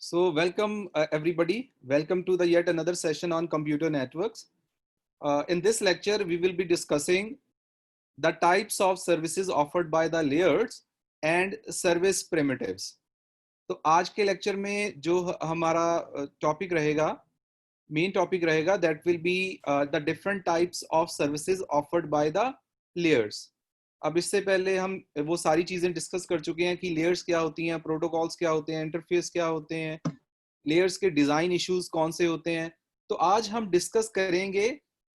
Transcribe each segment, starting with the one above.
So welcome everybody. Welcome to the yet another session on computer networks. In this lecture, we will be discussing the types of services offered by the layers and service primitives. तो आज के lecture में जो हमारा topic रहेगा, main topic रहेगा, that will be the different types of services offered by the layers. अब इससे पहले हम वो सारी चीजें डिस्कस कर चुके हैं कि लेयर्स क्या होती हैं, प्रोटोकॉल्स क्या होते हैं, इंटरफेस क्या होते हैं, लेयर्स के डिजाइन इश्यूज कौन से होते हैं. तो आज हम डिस्कस करेंगे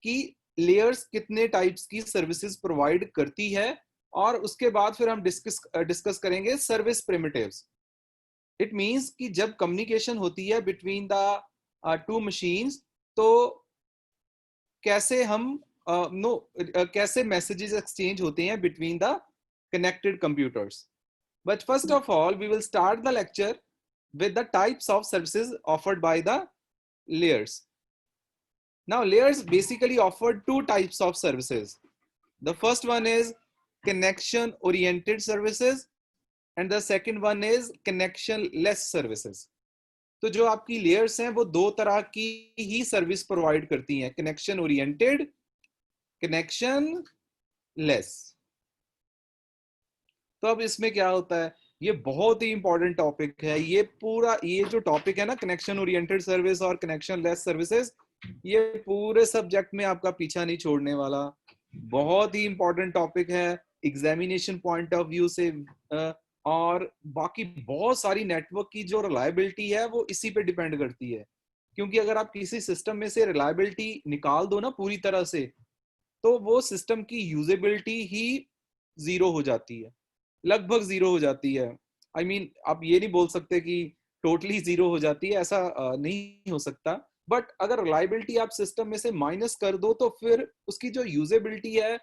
कि लेयर्स कितने टाइप्स की सर्विसेज प्रोवाइड करती है और उसके बाद फिर हम डिस्कस करेंगे सर्विस प्रिमिटिव्स. इट मींस कि जब कम्युनिकेशन होती है बिटवीन द टू मशीन्स तो कैसे हम कैसे मैसेजेस एक्सचेंज होते हैं between the connected computers. But first of all we will start the lecture with the types of services offered by the layers. Now layers basically offer two types of services. The first one is connection oriented services and the second one is connection less services. तो जो आपकी layers हैं वो दो तरह की ही service provide करती हैं, कनेक्शन ओरिएंटेड, कनेक्शन लेस. तो अब इसमें क्या होता है, ये बहुत ही इंपॉर्टेंट टॉपिक है. ये जो टॉपिक है ना, कनेक्शन ओरिएंटेड सर्विस और कनेक्शन लेस सर्विसेज, ये पूरे सब्जेक्ट में आपका पीछा नहीं छोड़ने वाला. बहुत ही इंपॉर्टेंट टॉपिक है एग्जामिनेशन पॉइंट ऑफ व्यू से. और बाकी बहुत सारी नेटवर्क की जो रिलायबिलिटी है वो इसी पे डिपेंड करती है. क्योंकि अगर आप किसी सिस्टम में से रिलायबिलिटी निकाल दो ना पूरी तरह से, तो वो सिस्टम की यूजेबिलिटी ही जीरो हो जाती है, लगभग जीरो हो जाती है. आई मीन आप ये नहीं बोल सकते कि टोटली जीरो हो जाती है, ऐसा नहीं हो सकता. बट अगर रिलायबिलिटी आप सिस्टम में से माइनस कर दो तो फिर उसकी जो यूजेबिलिटी है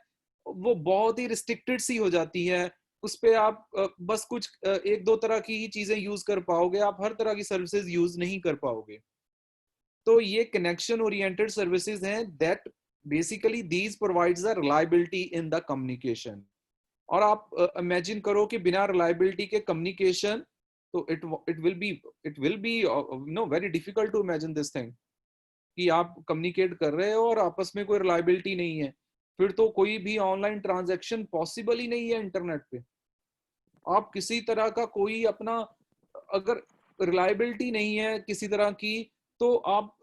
वो बहुत ही रिस्ट्रिक्टेड सी हो जाती है. उस पे आप बस कुछ एक दो तरह की ही चीजें यूज कर पाओगे, आप हर तरह की सर्विसेज यूज नहीं कर पाओगे. तो ये कनेक्शन ओरिएंटेड सर्विसेज हैं that basically these provides the reliability in the communication. और आप इमेजिन करो कि बिना रिलायबिलिटी के कम्युनिकेशन, तो it will be no very difficult to imagine this thing कि आप कम्युनिकेट कर रहे हो और आपस में कोई रिलायबिलिटी नहीं है. फिर तो कोई भी ऑनलाइन ट्रांजैक्शन पॉसिबल ही नहीं है इंटरनेट पे. आप किसी तरह का कोई अपना, अगर रिलायबिलिटी नहीं है किसी तरह की, तो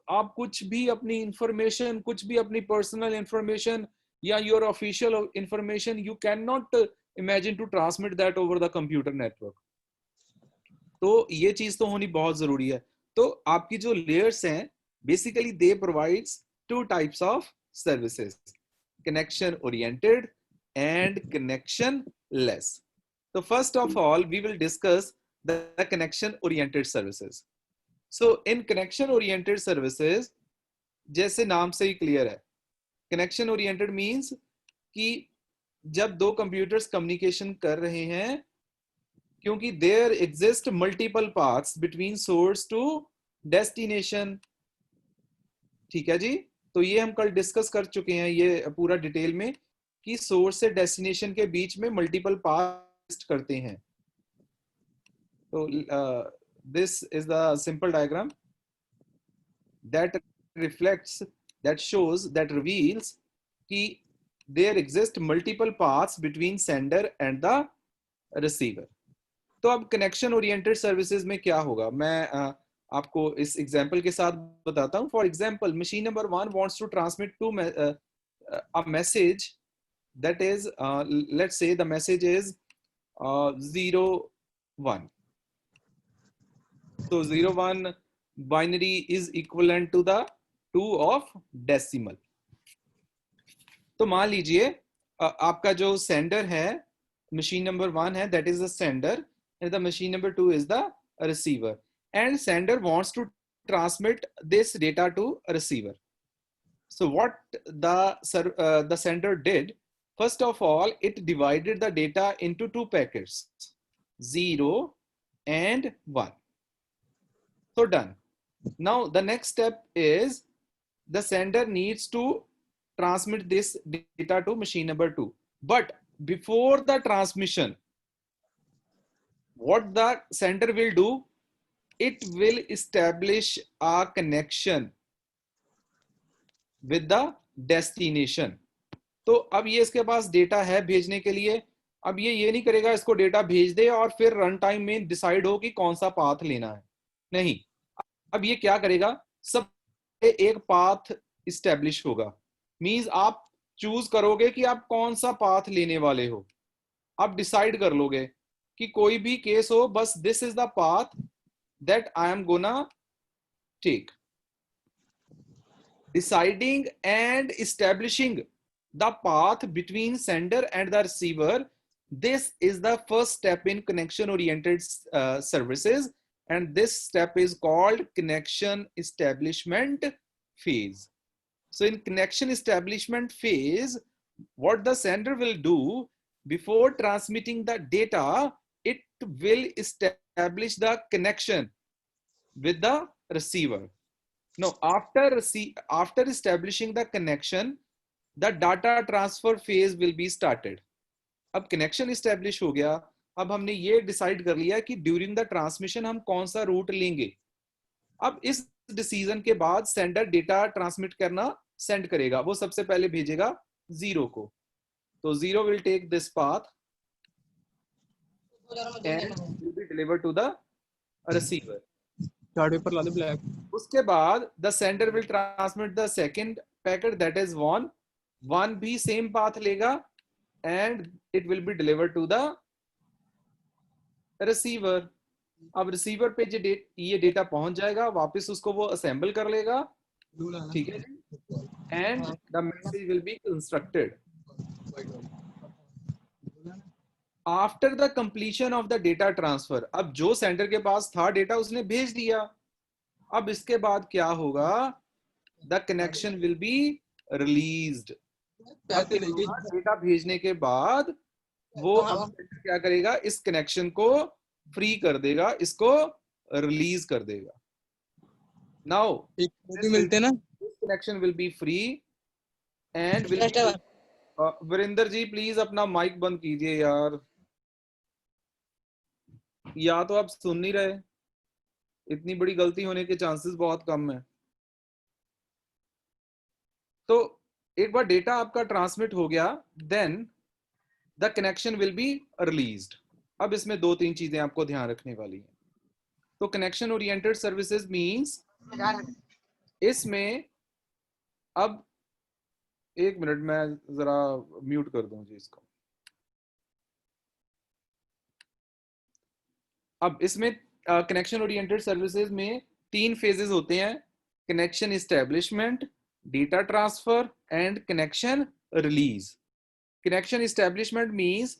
आप कुछ भी अपनी इंफॉर्मेशन, कुछ भी अपनी पर्सनल इंफॉर्मेशन या your official information, you can not imagine to transmit that over the computer network. तो ये चीज तो होनी बहुत जरूरी है. तो आपकी जो लेयर्स हैं basically they provides two types of services, connection oriented and connection less. So first of all, we will discuss the connection oriented services. So in connection oriented services, जैसे नाम से ही क्लियर है, कनेक्शन ओरिएंटेड मींस कि जब दो computers communication कर रहे हैं, क्योंकि there exist multiple paths between source to destination. ठीक है जी. तो ये हम कल डिस्कस कर चुके हैं ये पूरा डिटेल में कि सोर्स से डेस्टिनेशन के बीच में मल्टीपल पाथ करते हैं. तो this is the simple diagram that reflects, that shows, that reveals कि there exist multiple paths between sender and the receiver. तो अब कनेक्शन ओरिएंटेड सर्विसेज में क्या होगा, मैं आपको इस एग्जांपल के साथ बताता हूं. For example, machine number 1 wants to transmit to a message that is, let's say the message is 0 1. So 0 1 binary is equivalent to the 2 of decimal. तो मान लीजिए आपका जो सेंडर है मशीन नंबर 1 है, that is the sender, and the machine number 2 is the receiver, and sender wants to transmit this data to receiver. So what the sender did, first of all it divided the data into two packets, 0 and 1. So done. Now the next step is the sender needs to transmit this data to machine number 2. But before the transmission, what the sender will do, it will establish a connection with the destination. तो अब ये इसके पास data है भेजने के लिए. अब ये नहीं करेगा इसको डेटा भेज दे और फिर रन टाइम में डिसाइड हो कि कौन सा पाथ लेना है. नहीं, अब ये क्या करेगा, सब एक पाथ इस्टेब्लिश होगा. मींस आप चूज करोगे कि आप कौन सा पाथ लेने वाले हो. आप डिसाइड कर लोगे कि कोई भी केस हो, बस this is the path that I am gonna take. Deciding and establishing the path between sender and the receiver, this is the first step in connection oriented services, and this step is called connection establishment phase. So in connection establishment phase, what the sender will do before transmitting the data, it will establish the connection with the receiver. Now, after establishing the connection, the data transfer phase will be started. अब connection establish हो गया. अब हमने ये decide कर लिया कि during the transmission हम कौन सा route लेंगे. अब इस decision के बाद sender data transmit करना send करेगा. वो सबसे पहले भेजेगा 0 को. तो 0 will take this path and will be delivered to the receiver. Chart paper ला दे ब्लैक. उसके बाद the sender will transmit the second packet, that is 1. 1 भी same path लेगा and it will be delivered to the receiver. अब receiver पे ये data पहुंच जाएगा, वापस उसको वो assemble कर लेगा. ठीक है, and the message will be constructed. After the completion of the data transfer, अब जो सेंडर के पास था डेटा उसने भेज दिया. अब इसके बाद क्या होगा, the connection will be released. Data भेजने के बाद वो अब क्या करेगा, इस कनेक्शन को फ्री कर देगा, इसको रिलीज कर देगा. नाउ मिलते ना, this connection will be free and will Virendra ji please अपना माइक बंद कीजिए यार, या तो आप सुन नहीं रहे. इतनी बड़ी गलती होने के चांसेस बहुत कम है. तो एक बार डेटा आपका ट्रांसमिट हो गया, then the connection will be released. अब इसमें 2-3 चीजें आपको ध्यान रखने वाली हैं. तो कनेक्शन ओरिएंटेड सर्विसेज मींस, इसमें अब 1 मिनट मैं जरा म्यूट कर दूं जी इसको. अब इसमें कनेक्शन ओरिएंटेड सर्विसेज में 3 फेजेस होते हैं: connection establishment, data transfer and connection release. Connection establishment means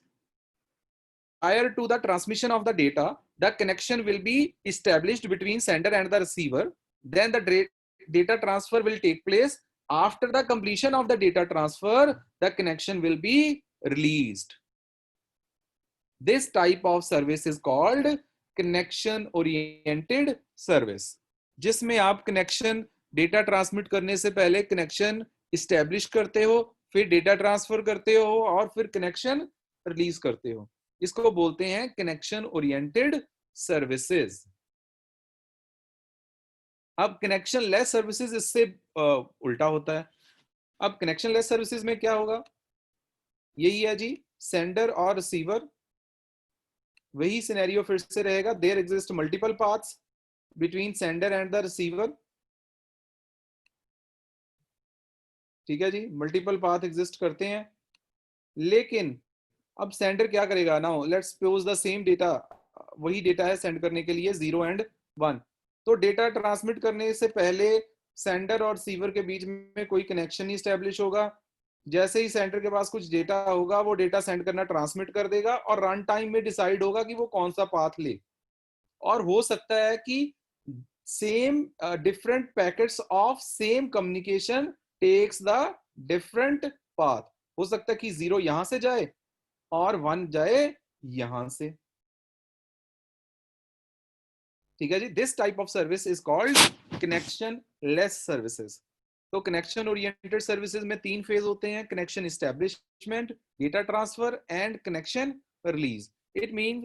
prior to the transmission of the data, the connection will be established between sender and the receiver. Then the data transfer will take place. After the completion of the data transfer, the connection will be released. This type of service is called connection oriented service, जिसमें आप connection data transmit करने से पहले connection establish करते हो, फिर data transfer करते हो और फिर कनेक्शन रिलीज करते हो. इसको बोलते हैं कनेक्शन ओरिएंटेड सर्विसेज. अब कनेक्शन लेस सर्विसेज इससे उल्टा होता है. अब कनेक्शन लेस सर्विसेज में क्या होगा, यही है जी, सेंडर और रिसीवर, वही सिनेरियो फिर से रहेगा. There exist multiple paths between sender and the receiver. ठीक है जी, मल्टीपल पाथ एग्जिस्ट करते हैं. लेकिन अब सेंडर क्या करेगा, now let's suppose the same data, वही डेटा है सेंड करने के लिए 0 and 1. तो डेटा ट्रांसमिट करने से पहले सेंडर और रिसीवर के बीच में कोई कनेक्शन नहीं स्टैब्लिश होगा. जैसे ही सेंडर के पास कुछ डेटा होगा, वो डेटा सेंड करना ट्रांसमिट कर देगा और रन टाइम में डिसाइड होगा कि वो कौन सा पाथ ले. और हो सकता है कि same different packets of same communication takes the different path. हो सकता है कि 0 यहां से जाए और 1 जाए यहां से. ठीक है जी, this type of service is called connectionless services. तो कनेक्शन ओरिएंटेड सर्विसेज में 3 फेज होते हैं: connection establishment, data transfer and connection release. It means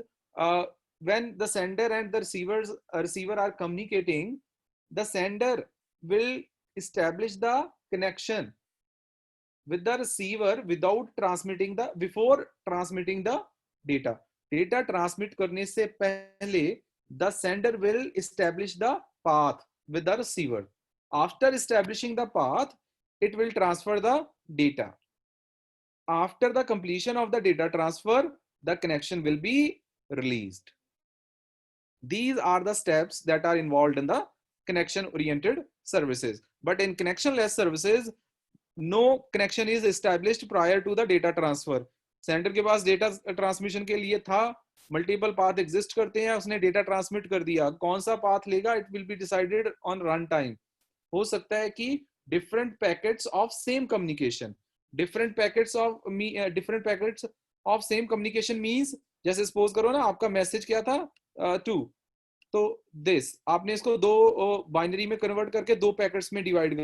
when the sender and the receiver are communicating, the sender will establish the connection with the receiver without transmitting the before transmitting the data. Data transmit करने से पहले the sender will establish the path with the receiver. After establishing the path, it will transfer the data. After the completion of the data transfer, the connection will be released. These are the steps that are involved in the connection oriented services. But in connectionless services, no connection is established prior to the data transfer. Sender के पास data transmission के लिए था, multiple path exist करते हैं, उसने data transmit कर दिया, कौन सा पाथ लेगा it will be decided on run time. हो सकता है कि different packets of same communication, different packets of same communication means, जैसे सपोज करो ना आपका मैसेज क्या था, टू, तो दिस आपने इसको दो बाइनरी में कन्वर्ट करके दो पैकेट्स में डिवाइड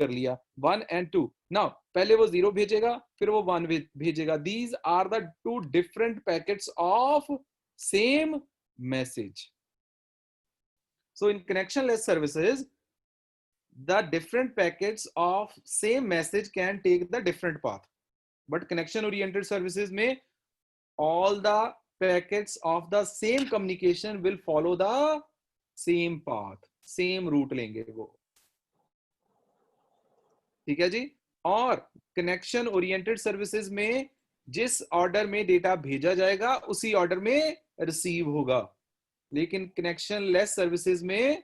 कर लिया, 1 and 2. नाउ पहले वो 0 भेजेगा, फिर वो 1 भेजेगा. These are the two different packets of same message. So in connectionless services, the different packets of same message can take the different path. But connection oriented services में all the packets of the same communication will follow the same path, same route लेंगे वो. ठीक है जी. और connection oriented services में जिस order में data भेजा जाएगा उसी ऑर्डर में रिसीव होगा. लेकिन कनेक्शन लेस सर्विसेज में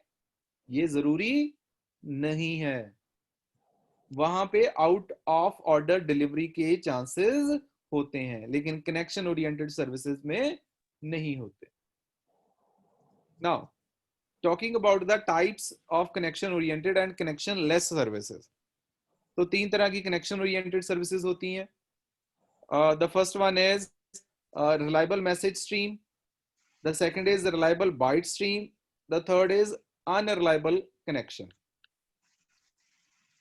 ये जरूरी नहीं है, वहां पे आउट ऑफ ऑर्डर डिलीवरी के चांसेस होते हैं, लेकिन कनेक्शन ओरिएंटेड सर्विसेज में नहीं होते. Now talking about the types of connection oriented and connection less services. तो तीन तरह की कनेक्शन ओरिएंटेड सर्विसेज होती हैं. The first one is reliable message stream, the second is reliable byte stream, the third is unreliable connection.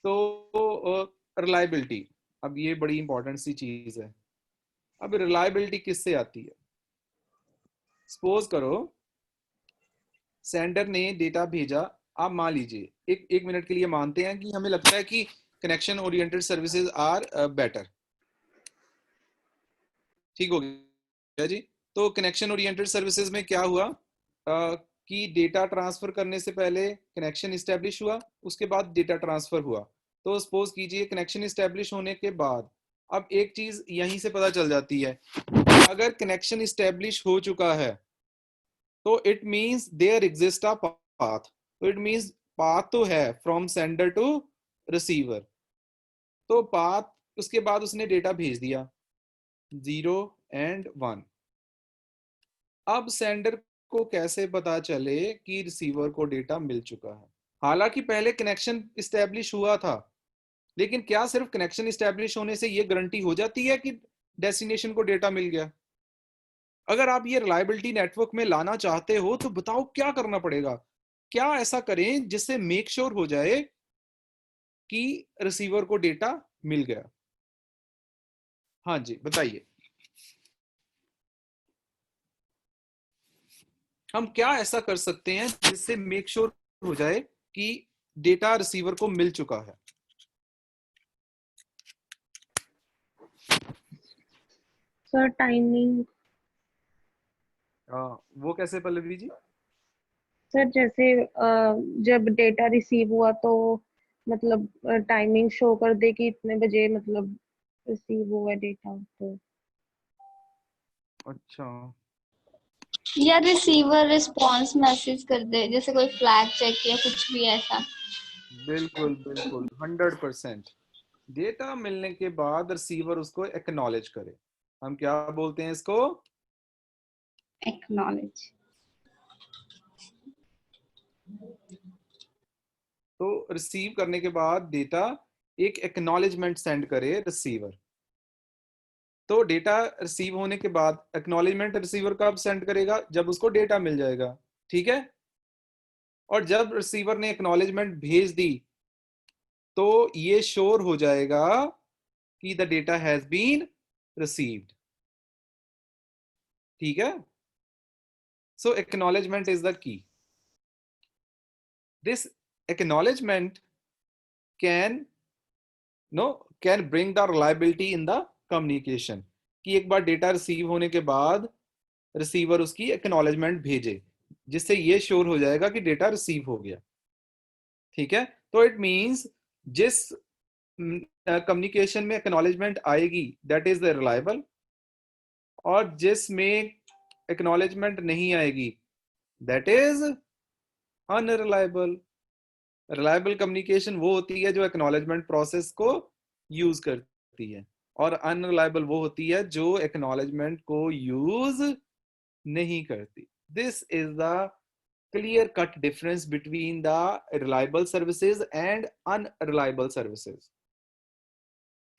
तो reliability, अब ये बड़ी इंपॉर्टेंट सी चीज है. अब रिलायबिलिटी किससे आती है? सपोज करो सेंडर ने डेटा भेजा, आप मान लीजिए एक मिनट के लिए मानते हैं कि हमें लगता है कि connection oriented services are better. ठीक हो गया जी. तो कनेक्शन ओरिएंटेड सर्विसेज में क्या हुआ कि डेटा ट्रांसफर करने से पहले कनेक्शन इस्टेब्लिश हुआ, उसके बाद डेटा ट्रांसफर हुआ. तो सपोज कीजिए कनेक्शन इस्टेब्लिश होने के बाद अब एक चीज यहीं से पता चल जाती है, अगर कनेक्शन इस्टेब्लिश हो चुका है तो it means there exist a path. तो इट मींस पाथ तो है फ्रॉम सेंडर टू रिसीवर. तो पाथ, उसके बाद उसने डेटा भेज दिया 0 and 1. अब सेंडर को कैसे पता चले कि रिसीवर को डेटा मिल चुका है? हालांकि पहले कनेक्शन इस्टेब्लिश हुआ था, लेकिन क्या सिर्फ कनेक्शन इस्टेब्लिश होने से ये गारंटी हो जाती है कि डेस्टिनेशन को डेटा मिल गया? अगर आप ये रिलायबिलिटी नेटवर्क में लाना चाहते हो तो बताओ क्या करना पड़ेगा, क्या ऐसा करें जिससे मेक श्योर हो जाए कि रिसीवर को डेटा मिल गया? हाँ जी बताइए, हम क्या ऐसा कर सकते हैं जिससे मेक श्योर हो जाए कि डेटा रिसीवर को मिल चुका है? Sir timing. वो कैसे पल्लवी जी? सर जैसे जब डेटा रिसीव हुआ तो मतलब टाइमिंग शो कर दे कि इतने बजे मतलब रिसीव हुआ डेटा. तो अच्छा, या रिसीवर रिस्पॉन्स मैसेज कर दे, जैसे कोई फ्लैग चेक या कुछ भी ऐसा. बिल्कुल बिल्कुल 100%. डेटा मिलने के बाद रिसीवर उसको एक्नॉलेज करे. हम क्या बोलते हैं इसको? एक्नॉलेज. तो रिसीव करने के बाद डेटा एक एक्नॉलेजमेंट सेंड करे रिसीवर. तो डेटा रिसीव होने के बाद एक्नॉलेजमेंट रिसीवर कब सेंड करेगा? जब उसको डेटा मिल जाएगा. ठीक है. और जब रिसीवर ने एक्नॉलेजमेंट भेज दी तो ये श्योर हो जाएगा कि the data has been received. ठीक है. So acknowledgement is the key. This acknowledgement can bring the reliability in the communication. कि एक बार डेटा रिसीव होने के बाद रिसीवर उसकी एक्नॉलेजमेंट भेजे, जिससे ये श्योर हो जाएगा कि डेटा रिसीव हो गया. ठीक है, तो इट मींस जिस कम्युनिकेशन में एक्नॉलेजमेंट आएगी दैट इज द रिलायबल, और जिसमें एक्नॉलेजमेंट नहीं आएगी that is unreliable. Reliable communication वो होती है जो एक्नॉलेजमेंट प्रोसेस को यूज करती है, और अनरिलायबल वो होती है जो एक्नॉलेजमेंट को यूज नहीं करती. This is the clear cut difference between the reliable services and unreliable services.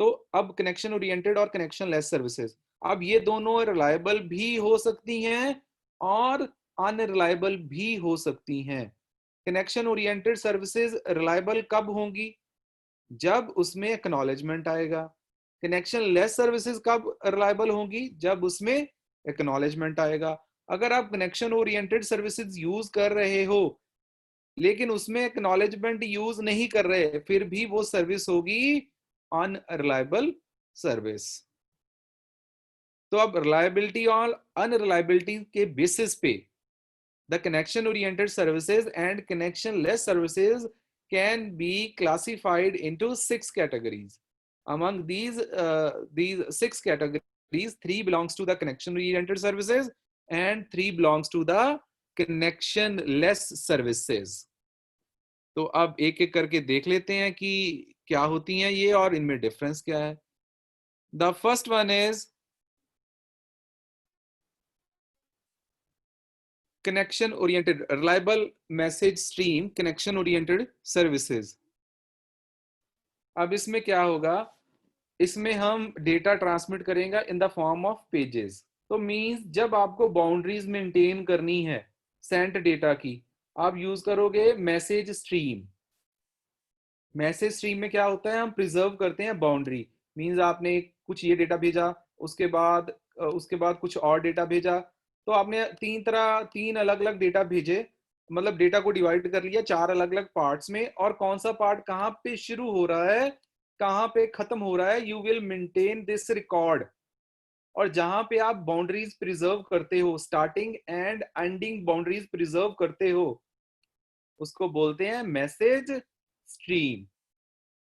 तो अब कनेक्शन ओरिएंटेड और कनेक्शन लेस सर्विसेज, अब ये दोनों रिलायबल भी हो सकती हैं और अनरिलायबल भी हो सकती हैं. कनेक्शन ओरिएंटेड सर्विसेज रिलायबल कब होंगी? जब उसमें एक्नॉलेजमेंट आएगा. कनेक्शन लेस सर्विसेज कब रिलायबल होंगी? जब उसमें एक्नॉलेजमेंट आएगा. अगर आप कनेक्शन ओरिएंटेड सर्विसेज यूज कर रहे हो लेकिन उसमें एक्नॉलेजमेंट यूज नहीं कर रहे, फिर भी वो सर्विस होगी अनरिलायबल सर्विस. तो अब रिलायबिलिटी और अनरिलायबिलिटी के बेसिस पे the connection oriented services and connection less services can be classified into 6 categories. Among these 6 categories, 3 belongs to the connection oriented services and 3 belongs to the connection less services. तो अब एक एक करके देख लेते हैं कि क्या होती हैं ये और इनमें डिफरेंस क्या है. The first one is connection oriented reliable message stream connection oriented services. अब इसमें क्या होगा, इसमें हम डेटा ट्रांसमिट करेंगे in the form of pages. तो मींस जब आपको बाउंड्रीज मेंटेन करनी है सेंट डेटा की, आप यूज करोगे मैसेज स्ट्रीम. मैसेज स्ट्रीम में क्या होता है, हम प्रिजर्व करते हैं बाउंड्री. मींस आपने कुछ ये डेटा भेजा, उसके बाद कुछ और डेटा भेजा, तो आपने तीन अलग अलग डेटा भेजे, मतलब डेटा को डिवाइड कर लिया 4 अलग अलग पार्ट्स में, और कौन सा पार्ट कहाँ पे शुरू हो रहा है कहाँ पे खत्म हो रहा है, you will maintain this record. और जहां पे आप बाउंड्रीज प्रिजर्व करते हो, starting and ending boundaries preserve करते हो, उसको बोलते हैं मैसेज स्ट्रीम.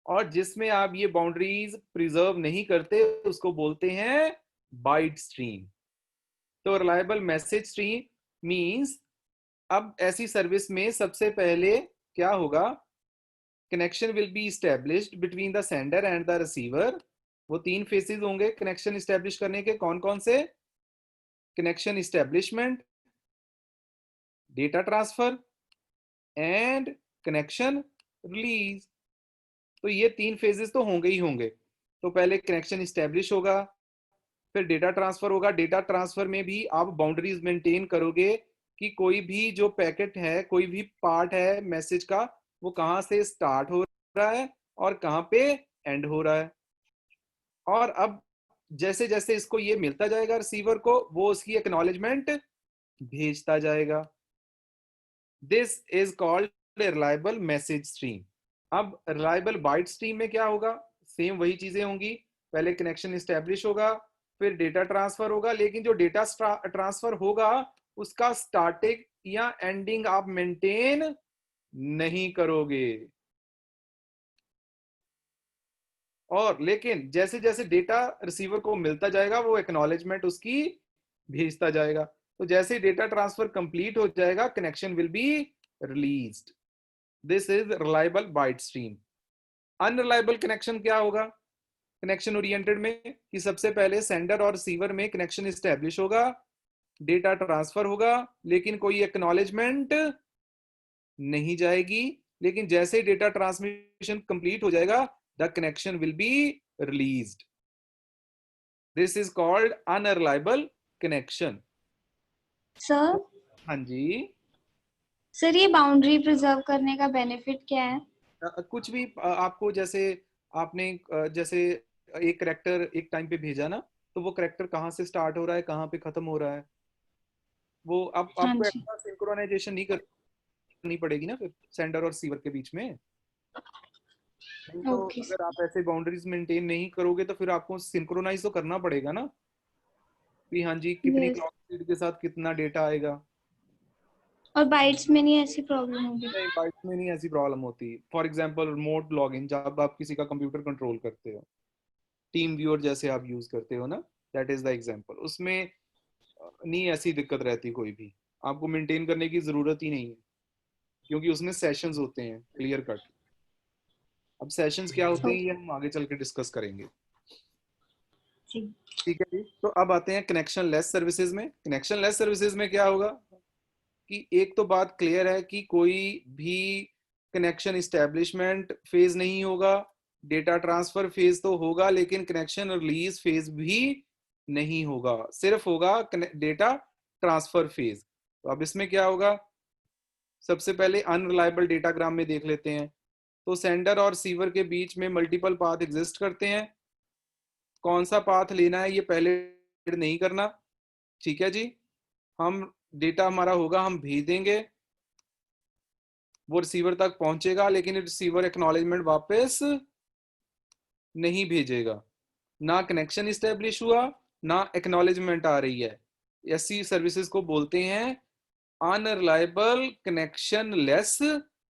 और जिसमें आप ये बाउंड्रीज प्रिजर्व नहीं करते उसको बोलते हैं बाइट स्ट्रीम. तो रिलायबल मैसेज स्ट्रीम मींस अब ऐसी सर्विस में सबसे पहले क्या होगा, connection will B established between the sender and the receiver. वो 3 फेसेस होंगे कनेक्शन एस्टेब्लिश करने के. कौन कौन से? Connection establishment, data transfer and connection release. तो ये 3 फेजेस तो होंगे ही होंगे. तो पहले कनेक्शन एस्टेब्लिश होगा, फिर डेटा ट्रांसफर होगा. डेटा ट्रांसफर में भी आप बाउंड्रीज मेंटेन करोगे कि कोई भी जो पैकेट है, कोई भी पार्ट है मैसेज का, वो कहाँ से स्टार्ट हो रहा है और कहाँ पे एंड हो रहा है. और अब जैसे जैसे इसको ये मिलता जाएगा रिसीवर को, वो उसकी एक्नॉलेजमेंट भेजता जाएगा. This is called reliable message stream. अब रिलायबल बाइट स्ट्रीम में क्या होगा, सेम वही चीजें होंगी. पहले कनेक्शन एस्टेब्लिश होगा, फिर डेटा ट्रांसफर होगा, लेकिन जो डेटा ट्रांसफर होगा उसका स्टार्टिंग या एंडिंग आप मेंटेन नहीं करोगे. और लेकिन जैसे जैसे डेटा रिसीवर को मिलता जाएगा वो एक्नॉलेजमेंट उसकी भेजता जाएगा. तो जैसे डेटा ट्रांसफर कंप्लीट हो जाएगा, connection will be released. This is reliable byte stream. Unreliable connection क्या होगा कनेक्शन ओरिएंटेड में, कि सबसे पहले सेंडर और रिसीवर में कनेक्शन एस्टेब्लिश होगा, डेटा ट्रांसफर होगा, लेकिन कोई एक्नॉलेजमेंट नहीं जाएगी. लेकिन जैसे डेटा ट्रांसमिशन कंप्लीट हो जाएगा, the connection will be released. This is called unreliable connection. Sir हाँ जी. सर ये बाउंड्री प्रिजर्व करने का बेनिफिट क्या है? कुछ भी आपको, जैसे आपने जैसे एक करेक्टर एक टाइम पे भेजा ना, तो वो करेक्टर कहाँ से स्टार्ट हो रहा है, कहाँ पे खत्म हो रहा है, वो आपको हाँ जी। एक्स्ट्रा सिंक्रोनाइजेशन नहीं करनी पड़ेगी ना फिर सेंडर और रिसीवर के बीच में। नहीं तो ओके। अगर आप ऐसे बाउंड्रीज मेंटेन नहीं करोगे तो फिर आपको सिंक्रोनाइज तो करना पड़ेगा ना कि हाँ जी कितनी यस। क्लॉक स्पीड के साथ कितना डेटा आएगा। और बाइट्स में नहीं ऐसी प्रॉब्लम होगी? नहीं, बाइट्स में नहीं ऐसी प्रॉब्लम होती। फॉर एग्जांपल रिमोट लॉगिन, जब आप किसी का कंप्यूटर कंट्रोल करते हो, टीम व्यूअर जैसे आप यूज करते हो ना, दैट इज द एग्जांपल, उसमें नहीं ऐसी दिक्कत रहती कोई भी, आपको मेंटेन करने की जरूरत ही नहीं है क्योंकि उसमें सेशंस होते हैं क्लियर कट। अब सेशंस क्या होते हैं ये हम आगे चल के डिस्कस करेंगे। जी। ठीक है जी, तो अब आते हैं कनेक्शन लेस सर्विसेज में। कनेक्शन लेस सर्विसेज में क्या होगा कि एक तो बात क्लियर है कि कोई भी कनेक्शन इस्टेब्लिशमेंट फेज नहीं होगा, डेटा ट्रांसफर फेज तो होगा लेकिन कनेक्शन रिलीज फेज भी नहीं होगा, सिर्फ होगा डेटा ट्रांसफर फेज। तो अब इसमें क्या होगा, सबसे पहले अनरिलायबल डेटाग्राम में देख लेते हैं। तो सेंडर और रिसीवर के बीच में मल्टीपल पाथ एग्जिस्ट करते हैं, कौन सा पाथ लेना है ये पहले नहीं करना। ठीक है जी, हम डेटा हमारा होगा, हम भेज देंगे, वो रिसीवर तक पहुंचेगा लेकिन रिसीवर एक्नॉलेजमेंट वापस नहीं भेजेगा, ना कनेक्शन इस्टेब्लिश हुआ ना एक्नॉलेजमेंट आ रही है। ऐसी सर्विसेज को बोलते हैं अनरिलायबल कनेक्शन लेस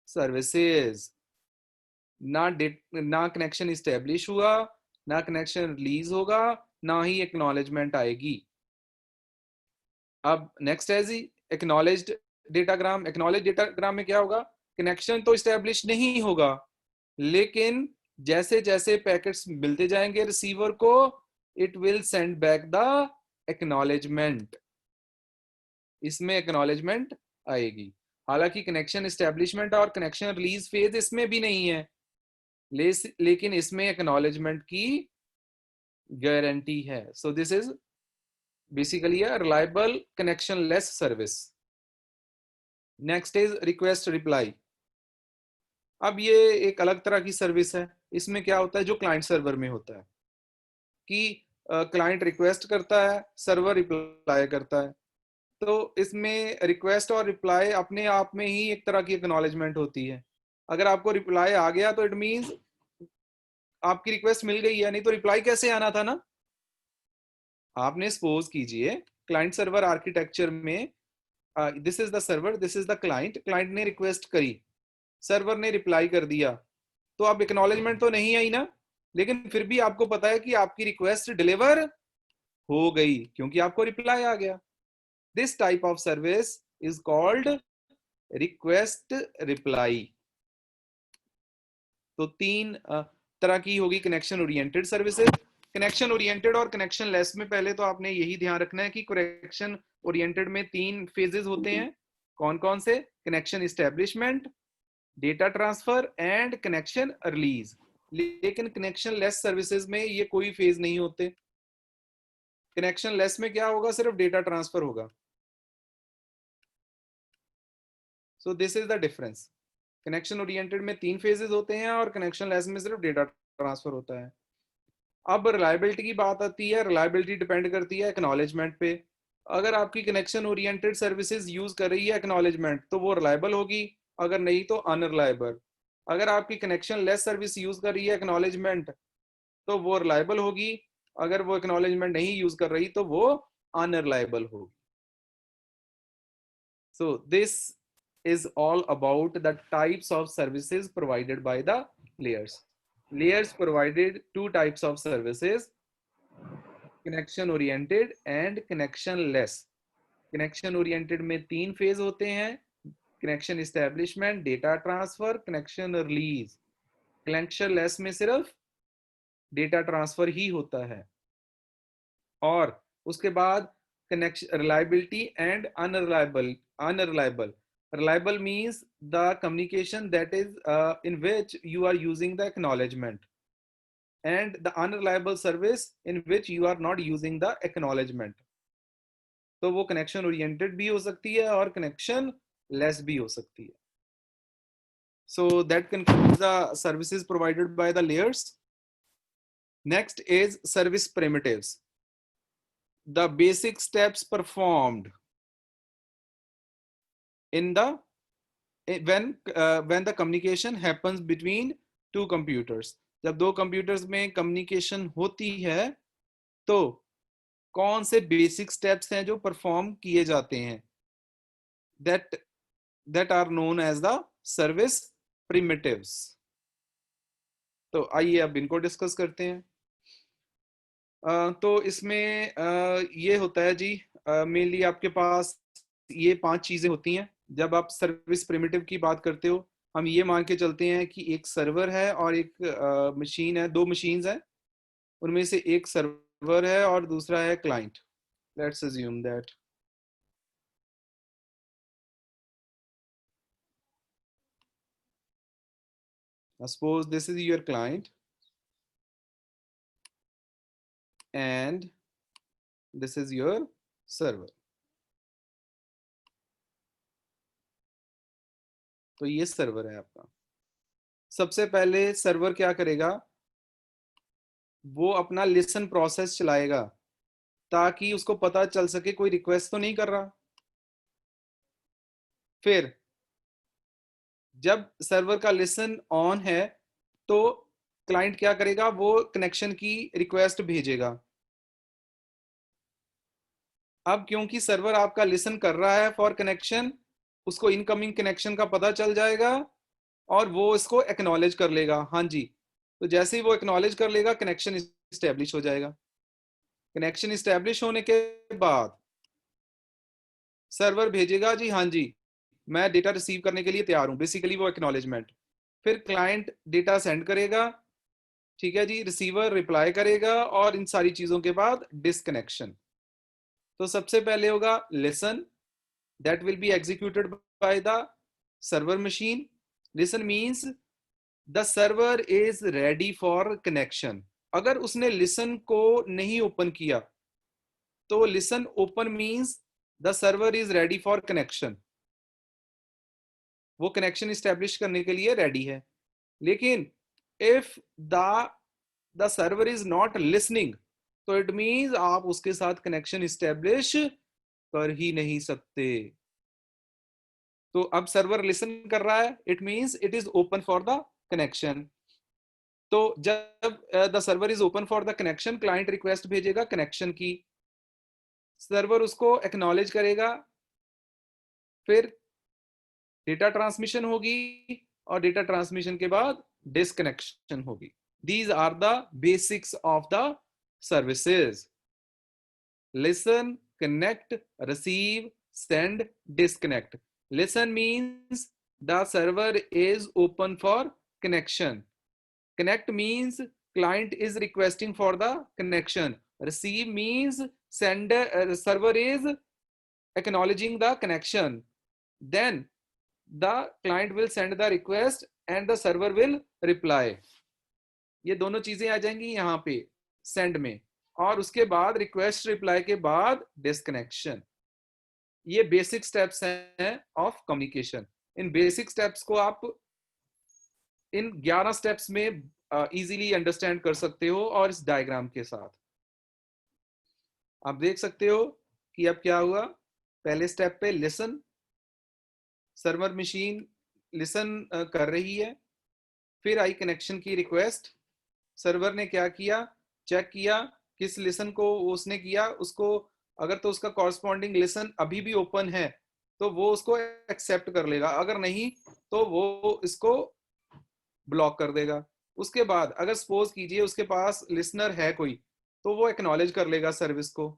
सर्विसेज। ना कनेक्शन इस्टेब्लिश हुआ, ना कनेक्शन रिलीज होगा, ना ही एक्नॉलेजमेंट आएगी। अब नेक्स्ट है जी एक्नॉलेज्ड डेटाग्राम। एक्नॉलेज डेटाग्राम में क्या होगा, कनेक्शन तो इस्टेब्लिश नहीं होगा लेकिन जैसे जैसे पैकेट्स मिलते जाएंगे रिसीवर को, it will send back the acknowledgement, इसमें एक्नॉलेजमेंट आएगी। हालांकि कनेक्शन इस्टेब्लिशमेंट और कनेक्शन रिलीज फेज इसमें भी नहीं है, लेकिन इसमें एक्नॉलेजमेंट की गारंटी है। So this is basically a reliable connection less service. Next is request reply. अब ये एक अलग तरह की सर्विस है। इसमें क्या होता है, जो क्लाइंट सर्वर में होता है कि क्लाइंट रिक्वेस्ट करता है, सर्वर रिप्लाई करता है। तो इसमें रिक्वेस्ट और रिप्लाई अपने आप में ही एक तरह की एक्नॉलेजमेंट होती है। अगर आपको रिप्लाई आ गया तो इट मींस आपकी रिक्वेस्ट मिल गई है, नहीं तो रिप्लाई कैसे आना था ना। आपने सपोज कीजिए क्लाइंट सर्वर आर्किटेक्चर में this is the server, this is the client, client ने रिक्वेस्ट करी, सर्वर ने रिप्लाई कर दिया, तो अब एक्नॉलेजमेंट तो नहीं आई ना, लेकिन फिर भी आपको पता है कि आपकी रिक्वेस्ट डिलीवर हो गई क्योंकि आपको रिप्लाई आ गया। This type of service is called request reply. तो तीन तरह की होगी connection oriented services. Connection oriented और कनेक्शन लेस में पहले तो आपने यही ध्यान रखना है कि कनेक्शन ओरिएंटेड में तीन फेजेस होते हैं। कौन कौन से, connection establishment, data transfer and connection release. लेकिन कनेक्शन लेस सर्विसेज में ये कोई फेज नहीं होते। कनेक्शन लेस में क्या होगा, सिर्फ डेटा ट्रांसफर होगा। So this is the difference. Connection oriented में तीन फेजेस होते हैं और कनेक्शन लेस में सिर्फ डेटा ट्रांसफर होता है। अब रिलायबिलिटी की बात आती है। रिलायबिलिटी डिपेंड करती है एक्नॉलेजमेंट पे। अगर आपकी कनेक्शन ओरिएंटेड सर्विसेज यूज कर रही है एक्नॉलेजमेंट तो वो रिलायबल होगी, अगर नहीं तो अनरिलायबल। अगर आपकी कनेक्शन लेस सर्विस यूज कर रही है एक्नॉलेजमेंट तो वो रिलायबल होगी, अगर वो एक्नॉलेजमेंट नहीं यूज कर रही तो वो अनरिलायबल होगी। So this is all about the types of services provided by the layers. Layers provided two types of services, connection oriented and connection less. connection oriented में तीन फेज होते हैं, connection establishment, data transfer, connection release. connection less में सिर्फ data transfer ही होता है। और उसके बाद connection reliability and unreliable. Reliable means the communication that is in which you are using the acknowledgement, and the unreliable service in which you are not using the acknowledgement. तो वो connection oriented भी हो सकती है और connection less भी हो सकती है। So that concludes the services provided by the layers. Next is service primitives. The basic steps performed in the when the communication happens between two computers. जब दो कंप्यूटर्स में कम्युनिकेशन होती है तो कौन से बेसिक स्टेप्स हैं जो परफॉर्म किए जाते हैं, that are known as the service primitives. तो आइए अब इनको डिस्कस करते हैं। तो इसमें ये होता है जी, मेनली आपके पास ये 5 चीजें होती हैं। जब आप सर्विस प्रिमिटिव की बात करते हो, हम ये मान के चलते हैं कि एक सर्वर है और एक मशीन है, 2 मशीन्स हैं, उनमें से एक सर्वर है और दूसरा है client. Let's assume that suppose this is your client and this is your server. तो ये सर्वर है आपका। सबसे पहले सर्वर क्या करेगा, वो अपना लिसन प्रोसेस चलाएगा ताकि उसको पता चल सके कोई रिक्वेस्ट तो नहीं कर रहा। फिर जब सर्वर का लिसन ऑन है तो क्लाइंट क्या करेगा, वो कनेक्शन की रिक्वेस्ट भेजेगा। अब क्योंकि सर्वर आपका लिसन कर रहा है फॉर कनेक्शन, उसको इनकमिंग कनेक्शन का पता चल जाएगा और वो इसको एक्नॉलेज कर लेगा, हाँ जी। तो जैसे ही वो एक्नॉलेज कर लेगा, कनेक्शन इस्टेब्लिश हो जाएगा। कनेक्शन इस्टेब्लिश होने के बाद सर्वर भेजेगा जी हाँ जी मैं डेटा रिसीव करने के लिए तैयार हूं, बेसिकली वो एक्नॉलेजमेंट। फिर क्लाइंट डेटा सेंड करेगा, ठीक है जी, रिसीवर रिप्लाई करेगा और इन सारी चीजों के बाद डिसकनेक्शन। तो सबसे पहले होगा listen, that will be executed by the server machine. Listen means the server is ready for connection. अगर उसने listen को नहीं ओपन किया तो listen open means the server is ready for connection. वो connection establish करने के लिए ready है। लेकिन if the server is not listening, तो it means आप उसके साथ connection establish कर ही नहीं सकते। तो अब सर्वर लिसन कर रहा है, it means it is open for the connection. तो जब the server is open for the connection, client request भेजेगा कनेक्शन की, सर्वर उसको एक्नॉलेज करेगा, फिर डेटा ट्रांसमिशन होगी और डेटा ट्रांसमिशन के बाद डिसकनेक्शन होगी। These are the basics of the services: listen, connect, receive, send, disconnect. Listen means the server is open for connection. Connect means client is requesting for the connection. Receive means server is acknowledging the connection. Then the client will send the request and the server will reply. ये दोनों चीजें आ जाएंगी यहाँ पे send में, और उसके बाद request reply के बाद disconnection। ये बेसिक स्टेप्स हैं of communication. In basic steps को आप इन 11 स्टेप्स में इजीली अंडरस्टैंड कर सकते हो और इस डायग्राम के साथ आप देख सकते हो कि अब क्या हुआ। पहले स्टेप पे लिसन, सर्वर मशीन लिसन कर रही है, फिर आई कनेक्शन की रिक्वेस्ट, सर्वर ने क्या किया, चेक किया किस लिसन को उसने किया, उसको अगर तो उसका कॉरस्पॉन्डिंग लिसन अभी भी ओपन है तो वो उसको एक्सेप्ट कर लेगा, अगर नहीं तो वो इसको ब्लॉक कर देगा। उसके बाद अगर सपोज कीजिए उसके पास लिसनर है कोई, तो वो एक्नॉलेज कर लेगा सर्विस को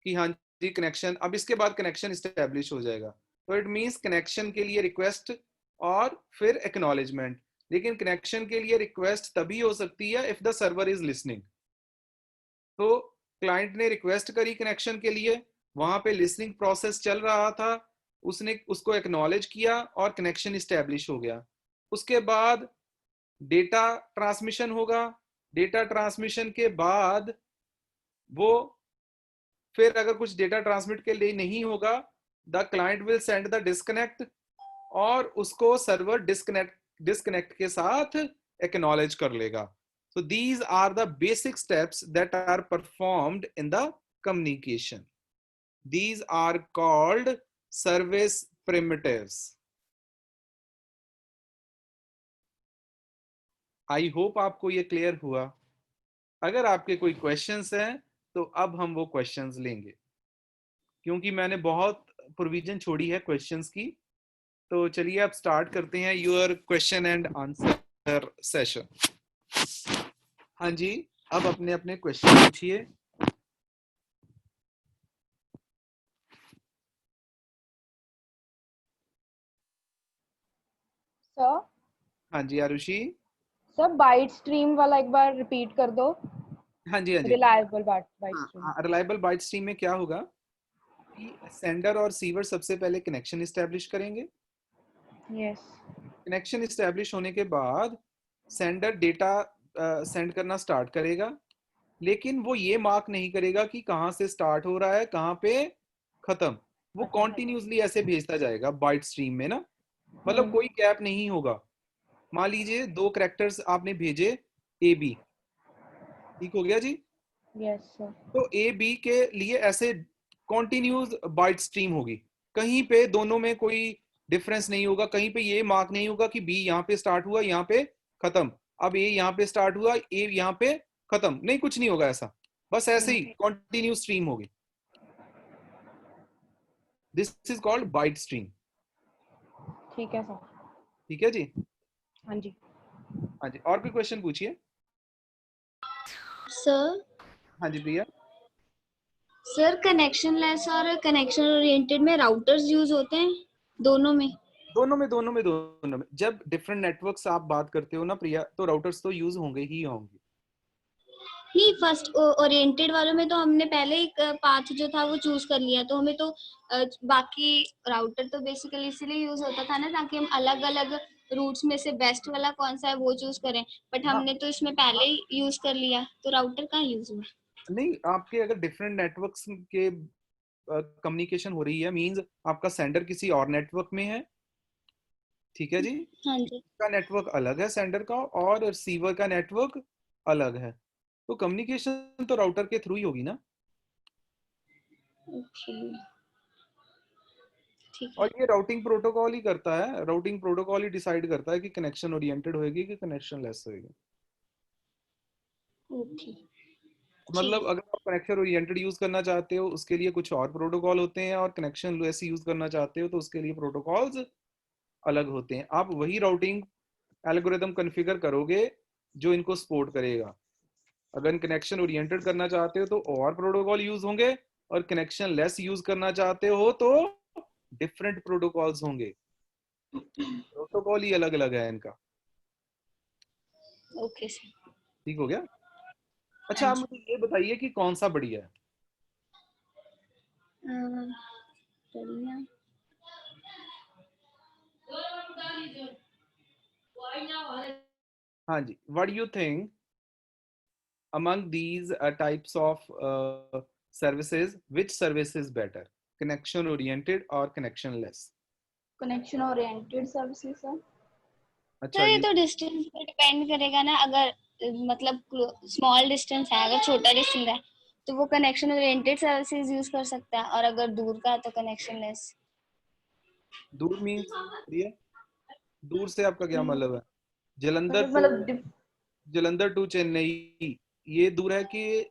कि हाँ जी कनेक्शन, अब इसके बाद कनेक्शन इस्टेब्लिश हो जाएगा। तो इट मींस कनेक्शन के लिए रिक्वेस्ट और फिर एक्नॉलेजमेंट। लेकिन कनेक्शन के लिए रिक्वेस्ट तभी हो सकती है if the server is listening. तो क्लाइंट ने रिक्वेस्ट करी कनेक्शन के लिए, वहां पे लिसनिंग प्रोसेस चल रहा था, उसने उसको एक्नॉलेज किया और कनेक्शन इस्टेब्लिश हो गया। उसके बाद डेटा ट्रांसमिशन होगा, डेटा ट्रांसमिशन के बाद वो फिर अगर कुछ डेटा ट्रांसमिट के लिए नहीं होगा, the client will send the disconnect और उसको सर्वर डिस्कनेक्ट के साथ एक्नॉलेज कर लेगा। So these are the basic steps that are performed in the communication. These are called service primitives. I hope आपको ये क्लियर हुआ। अगर आपके कोई क्वेश्चंस हैं तो अब हम वो क्वेश्चंस लेंगे, क्योंकि मैंने बहुत प्रोविजन छोड़ी है क्वेश्चंस की। तो चलिए अब स्टार्ट करते हैं your question and answer session. हाँ जी, अब अपने अपने क्वेश्चन पूछिए। सर हाँ जी आरुषि। सर बाइट स्ट्रीम वाला एक बार रिपीट कर दो। हाँ जी हाँ जी। Reliable byte stream. हाँ, रिलायबल बाइट स्ट्रीम में क्या होगा कि सेंडर और रिसीवर सबसे पहले कनेक्शन इस्टेब्लिश करेंगे। यस। कनेक्शन इस्टेब्लिश होने के बाद सेंडर डेटा सेंड करना स्टार्ट करेगा, लेकिन वो ये मार्क नहीं करेगा कि कहाँ से स्टार्ट हो रहा है कहाँ पे खत्म। वो कॉन्टिन्यूसली ऐसे भेजता जाएगा बाइट स्ट्रीम में ना, मतलब कोई गैप नहीं होगा। मान लीजिए 2 कैरेक्टर्स आपने भेजे ए बी, ठीक हो गया जी। Yes sir. तो ए बी के लिए ऐसे कॉन्टिन्यूस बाइट स्ट्रीम होगी, कहीं पे दोनों में कोई डिफरेंस नहीं होगा, कहीं पे ये मार्क नहीं होगा कि बी यहाँ पे स्टार्ट हुआ यहाँ पे खत्म, अब ए यहाँ पे स्टार्ट हुआ ए यहाँ पे खत्म, नहीं कुछ नहीं होगा ऐसा, बस ऐसे ही कॉन्टिन्यूस स्ट्रीम होगी। This is called byte stream. ठीक है सर। ठीक है जी। हाँ जी। हाँ जी, और कोई क्वेश्चन पूछिए। सर हाँ जी प्रिया। सर कनेक्शन लेस और कनेक्शन ओरिएंटेड में राउटर्स यूज होते हैं दोनों में? दोनों में जब डिफरेंट नेटवर्क्स आप बात करते हो ना प्रिया, तो राउटर्स तो यूज होंगे ही होंगे। नहीं, फर्स्ट ओरिएंटेड वालों में तो हमने पहले ही पाथ जो था वो चूज कर लिया, तो हमें तो बाकी राउटर तो बेसिकली इसीलिए यूज होता था ना, ताकि हम अलग अलग रूट्स में से बेस्ट वाला कौन सा है वो चूज करें, बट हाँ, हमने तो इसमें पहले ही यूज कर लिया, तो राउटर कहाँ यूज हुआ? नहीं आपके अगर डिफरेंट नेटवर्क्स के कम्युनिकेशन हो रही है, मींस आपका सेंडर किसी और नेटवर्क में है, ठीक है जी, हाँ जी। का नेटवर्क अलग है सेंडर का, और रिसीवर का नेटवर्क अलग है, तो कम्युनिकेशन तो राउटर के थ्रू ही होगी ना। ओके, ठीक है। और ये राउटिंग प्रोटोकॉल ही करता है, राउटिंग प्रोटोकॉल ही डिसाइड करता है कि कनेक्शन ओरिएंटेड होएगी कि कनेक्शन लेस होएगी। ओके, मतलब अगर आप कनेक्शन ओरिएंटेड यूज करना चाहते हो उसके लिए कुछ और प्रोटोकॉल होते हैं, और कनेक्शन लेस यूज करना चाहते हो तो उसके लिए प्रोटोकॉल्स अलग होते हैं। आप वही राउटिंग एल्गोरिदम कॉन्फ़िगर करोगे जो इनको सपोर्ट करेगा। अगर कनेक्शन ओरिएंटेड करना चाहते हो तो और प्रोटोकॉल यूज होंगे, और कनेक्शन लेस यूज करना चाहते हो तो डिफरेंट प्रोटोकॉल्स होंगे, प्रोटोकॉल ही अलग अलग है इनका। Okay sir. ठीक हो गया। अच्छा हाँ आप जी। मुझे ये बताइए कि कौन सा बढ़िया है। बढ़िया। हाँ जी, what do you think among these types of services, which service is better, connection oriented or connection less? Connection oriented services sir. अच्छा सर ये ये तो डिस्टेंस पे डिपेंड करेगा ना, अगर मतलब स्मॉल डिस्टेंस है, अगर छोटा डिस्टेंस है तो वो कनेक्शन ओरिएंटेड सर्विसेज यूज कर सकता है, और अगर दूर का है तो कनेक्शन लेस। दूर मीन्स ये दूर से आपका क्या मतलब है? जलंधर टू मतलब जलंधर टू चेन्नई ये दूर है, कि